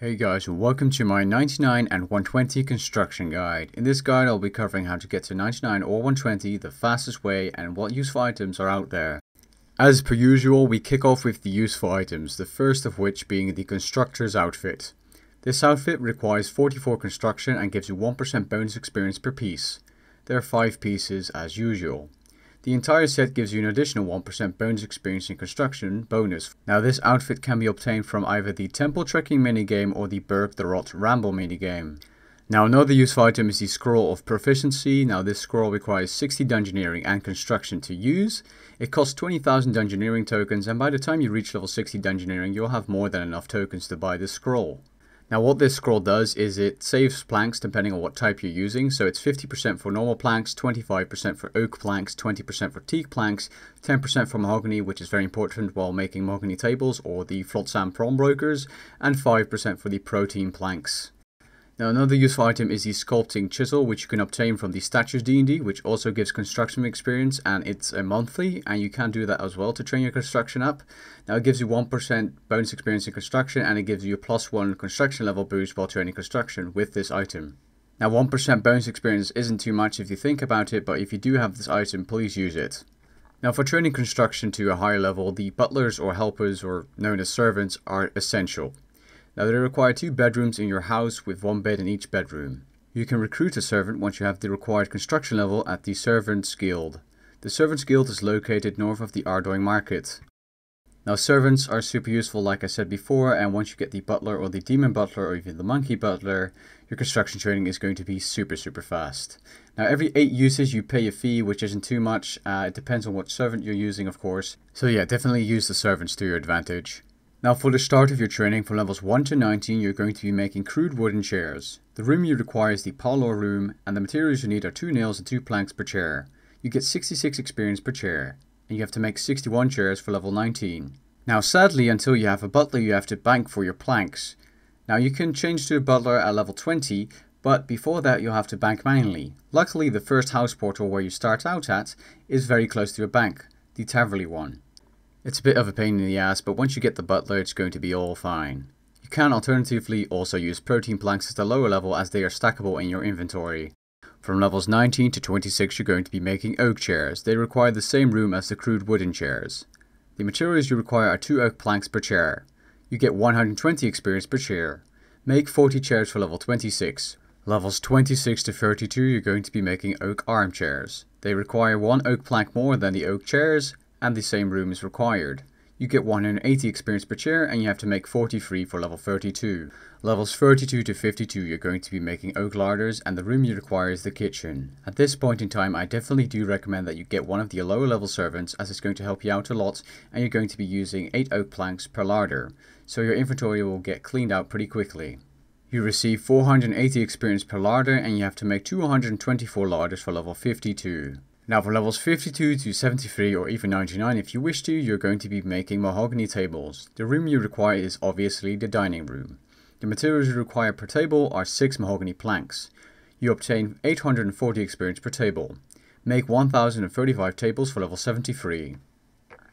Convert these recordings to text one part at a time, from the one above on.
Hey guys, welcome to my 99 and 120 construction guide. In this guide I'll be covering how to get to 99 or 120 the fastest way and what useful items are out there. As per usual, we kick off with the useful items, the first of which being the Constructors outfit. This outfit requires 44 construction and gives you 1% bonus experience per piece. There are 5 pieces as usual. The entire set gives you an additional 1% bonus experience in construction bonus. Now this outfit can be obtained from either the Temple Trekking minigame or the Berg the Rot Ramble minigame. Now another useful item is the Scroll of Proficiency. Now this scroll requires 60 Dungeoneering and Construction to use. It costs 20,000 Dungeoneering tokens, and by the time you reach level 60 Dungeoneering you'll have more than enough tokens to buy this scroll. Now what this scroll does is it saves planks depending on what type you're using, so it's 50% for normal planks, 25% for oak planks, 20% for teak planks, 10% for mahogany, which is very important while making mahogany tables or the flotsam prom brokers, and 5% for the protein planks. Now another useful item is the Sculpting Chisel, which you can obtain from the Statues D&D, which also gives construction experience, and it's a monthly, and you can do that as well to train your construction up. Now it gives you 1% bonus experience in construction, and it gives you a +1 construction level boost while training construction with this item. Now 1% bonus experience isn't too much if you think about it, but if you do have this item, please use it. Now for training construction to a higher level, the butlers or helpers, or known as servants, are essential. Now they require 2 bedrooms in your house with 1 bed in each bedroom. You can recruit a servant once you have the required construction level at the Servants Guild. The Servants Guild is located north of the Ardoing Market. Now servants are super useful like I said before, and once you get the butler or the demon butler or even the monkey butler, your construction training is going to be super fast. Now every 8 uses you pay a fee, which isn't too much. It depends on what servant you're using, of course. So yeah, definitely use the servants to your advantage. Now for the start of your training from levels 1 to 19 you're going to be making crude wooden chairs. The room you require is the parlor room, and the materials you need are 2 nails and 2 planks per chair. You get 66 experience per chair, and you have to make 61 chairs for level 19. Now sadly, until you have a butler you have to bank for your planks. Now you can change to a butler at level 20, but before that you'll have to bank manually. Luckily the first house portal where you start out at is very close to a bank, the Taverley one. It's a bit of a pain in the ass, but once you get the butler it's going to be all fine. You can alternatively also use protein planks at the lower level as they are stackable in your inventory. From levels 19 to 26 you're going to be making oak chairs. They require the same room as the crude wooden chairs. The materials you require are 2 oak planks per chair. You get 120 experience per chair. Make 40 chairs for level 26. Levels 26 to 32 you're going to be making oak armchairs. They require 1 oak plank more than the oak chairs, and the same room is required. You get 180 experience per chair, and you have to make 43 for level 32. Levels 32 to 52 you're going to be making oak larders, and the room you require is the kitchen. At this point in time I definitely do recommend that you get one of the lower level servants, as it's going to help you out a lot, and you're going to be using 8 oak planks per larder, so your inventory will get cleaned out pretty quickly. You receive 480 experience per larder, and you have to make 224 larders for level 52. Now for levels 52 to 73 or even 99 if you wish to, you're going to be making mahogany tables. The room you require is obviously the dining room. The materials you require per table are 6 mahogany planks. You obtain 840 experience per table. Make 1035 tables for level 73.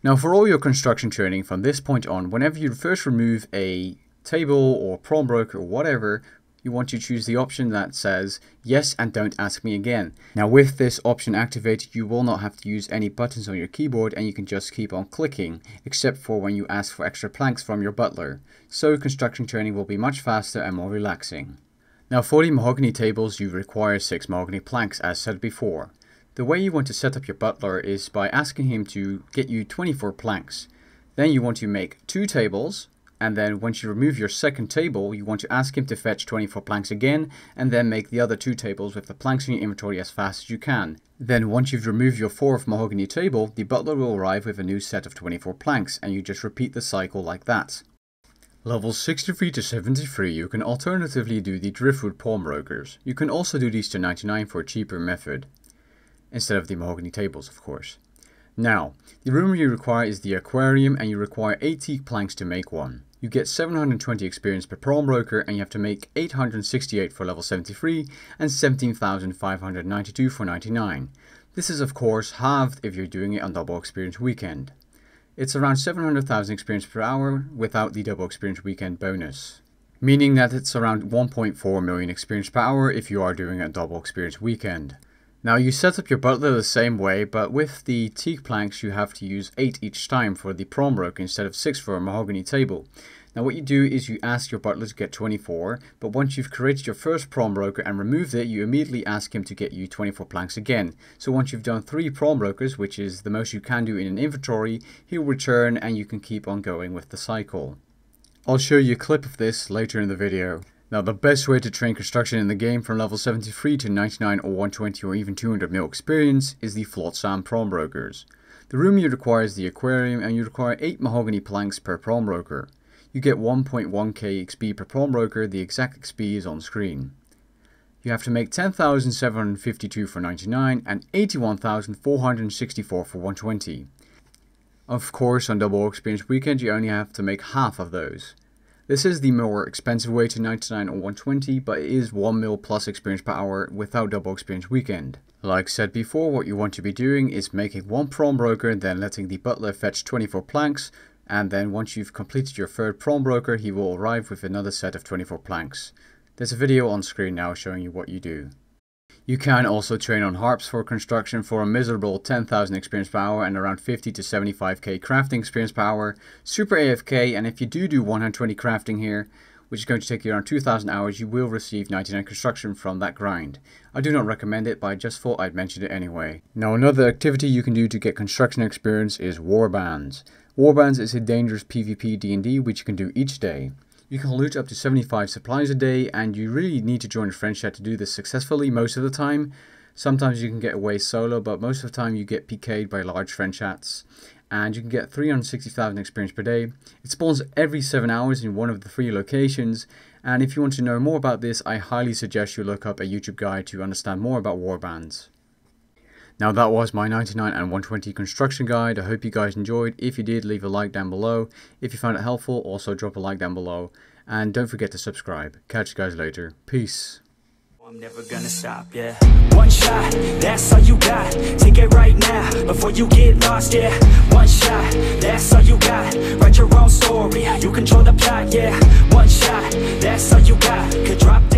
Now for all your construction training from this point on, whenever you first remove a table or prom broker or whatever, you want to choose the option that says yes and don't ask me again. Now with this option activated you will not have to use any buttons on your keyboard, and you can just keep on clicking, except for when you ask for extra planks from your butler. So construction training will be much faster and more relaxing. Now for the mahogany tables you require 6 mahogany planks as said before. The way you want to set up your butler is by asking him to get you 24 planks. Then you want to make 2 tables. And then once you remove your second table, you want to ask him to fetch 24 planks again, and then make the other 2 tables with the planks in your inventory as fast as you can. Then once you've removed your 4th mahogany table, the butler will arrive with a new set of 24 planks, and you just repeat the cycle like that. Levels 63 to 73 you can alternatively do the driftwood prom brokers. You can also do these to 99 for a cheaper method, instead of the mahogany tables of course. Now, the room you require is the aquarium, and you require 8 teak planks to make one. You get 720 experience per prom broker, and you have to make 868 for level 73 and 17,592 for 99. This is of course halved if you're doing it on double experience weekend. It's around 700,000 experience per hour without the double experience weekend bonus. meaning that it's around 1.4 million experience per hour if you are doing a double experience weekend. Now you set up your butler the same way, but with the teak planks you have to use 8 each time for the prom broker instead of 6 for a mahogany table. Now what you do is you ask your butler to get 24, but once you've created your first prom broker and removed it, you immediately ask him to get you 24 planks again. So once you've done 3 prom brokers, which is the most you can do in an inventory, he'll return and you can keep on going with the cycle. I'll show you a clip of this later in the video. Now the best way to train construction in the game from level 73 to 99 or 120 or even 200 mil experience is the float sand prom brokers. The room you require is the aquarium and you require 8 mahogany planks per prom broker. You get 1.1k XP per prom broker, the exact XP is on screen. You have to make 10,752 for 99 and 81,464 for 120. Of course, on double experience weekend you only have to make half of those. This is the more expensive way to 99 or 120, but it is 1 mil plus experience per hour without double experience weekend. Like said before, what you want to be doing is making 1 prom broker, then letting the butler fetch 24 planks, and then once you've completed your 3rd prom broker, he will arrive with another set of 24 planks. There's a video on screen now showing you what you do. You can also train on harps for construction for a miserable 10,000 experience per hour and around 50 to 75k crafting experience per hour, super AFK, and if you do 120 crafting here, which is going to take you around 2,000 hours, you will receive 99 construction from that grind. I do not recommend it, but I just thought I'd mention it anyway. Now another activity you can do to get construction experience is Warbands. Warbands is a dangerous PvP D&D which you can do each day. You can loot up to 75 supplies a day, and you really need to join a friend chat to do this successfully most of the time. Sometimes you can get away solo, but most of the time you get PK'd by large friend chats. And you can get 360,000 experience per day. It spawns every 7 hours in one of the 3 locations, and if you want to know more about this, I highly suggest you look up a YouTube guide to understand more about Warbands. Now that was my 99 and 120 construction guide. I hope you guys enjoyed. If you did, leave a like down below. If you found it helpful, also drop a like down below. And don't forget to subscribe. Catch you guys later. Peace. I'm never gonna stop, yeah. One shot, that's all you got. Take it right now, before you get lost, yeah. One shot, that's all you got. Write your own story, you control the plot, yeah. One shot, that's all you got. Could drop down.